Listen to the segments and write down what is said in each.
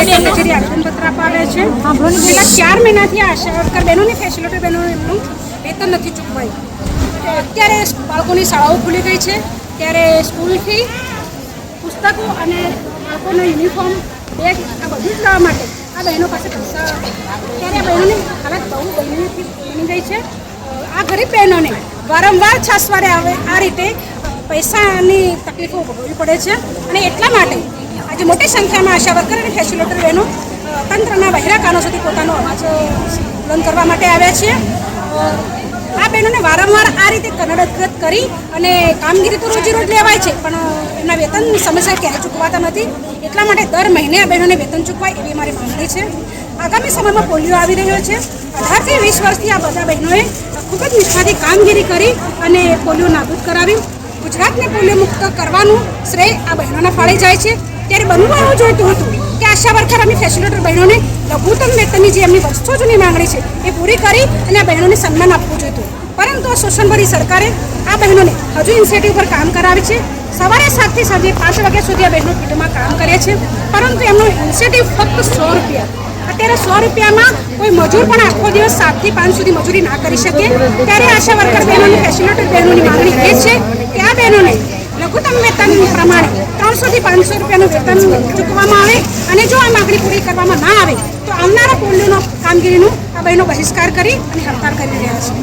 કચેરી આવેદનપત્ર આપવા આવ્યા છે. છેલ્લા 4 મહિનાથી આશા વર્કર બહેનોની ફેસિલિટી બહેનોને એમનું વેતન નથી ચૂકવાયું. અત્યારે બાળકોની શાળાઓ ખુલી ગઈ છે ત્યારે સ્કૂલ ફી, પુસ્તકો અને બાળકોનો યુનિફોર્મ, બેગ આ બધું જ લાવવા માટે આ બહેનો પાસે પૈસા, ત્યારે આ બહેનોની હાલત બહુ દયનીય બની ગઈ છે. આ ગરીબ બહેનોને વારંવાર છાસવારે આવે આ રીતે પૈસાની તકલીફો ભોગવવી પડે છે અને એટલા માટે આજે મોટી સંખ્યામાં આશા વર્કર અને ફેસિલિટર બહેનો તંત્રના બહેરા કાનોસોથી પોતાનો અવાજ બુલંદ કરવા માટે આવ્યા છીએ. આ બહેનોને વારંવાર આ રીતે કનડગત કરી અને કામગીરી તો રોજ લેવાય છે પણ એમના વેતન સમયસર ક્યારેય ચૂકવાતા નથી. એટલા માટે દર મહિને આ બહેનોને વેતન ચૂકવાય એવી મારી માંગણી છે. આગામી સમયમાં પોલિયો આવી રહ્યો છે. 18 થી 20 વર્ષથી આ બધા બહેનોએ ખૂબ જ નિષ્ઠાથી કામગીરી કરી અને પોલિયો નાબૂદ કરાવી. ગુજરાતને પોલિયો મુક્ત કરવાનું શ્રેય આ બહેનોના ફાળે જાય છે. ત્યારે બનવું એવું જોઈતું હતું કે આશા વર્કર અને ફેસિલિટર બહેનોને લઘુત્તમ વેતનની જે એમની વર્ષો જૂની માંગણી છે એ પૂરી કરી અને આ બહેનોને સન્માન આપવું જોઈતું. પરંતુ આ શોષણભરી સરકારે આ બહેનોને હજુ ઇન્સેન્ટિવ પર કામ કરાવે છે. સવારે 7 થી સાંજે 5 વાગ્યા સુધી આ બહેનો ફિલ્ડમાં કામ કરે છે પરંતુ એમનો ઇન્સેન્ટિવ ફક્ત 100 રૂપિયા. અત્યારે 100 રૂપિયામાં કોઈ મજૂર પણ આખો દિવસ 7 થી 5 સુધી મજૂરી ના કરી શકે. ત્યારે આશા વર્કર બહેનોની ફેસિલિટર બહેનોની માંગણી એ છે કે આ બહેનોને લઘુત્તમ વેતન પ્રમાણે 300 થી 500 રૂપિયાનું વેતન ચૂકવવામાં આવે અને જો આ માંગણી પૂરી કરવામાં ના આવે તો આવનારા પોલિયોનો કામગીરીનું આ બહેનો બહિષ્કાર કરી અને હડતાળ કરી રહ્યા છે.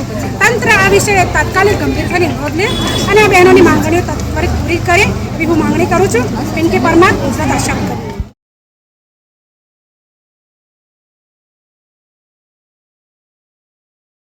તંત્ર આ વિશે તાત્કાલિક ગંભીરતાની નોંધ લે અને આ બહેનોની માંગણીઓ ત્વરિત પૂરી કરે એવી હું માંગણી કરું છું. પિંકી પરમાર, ગુજરાત આશા વર્કર.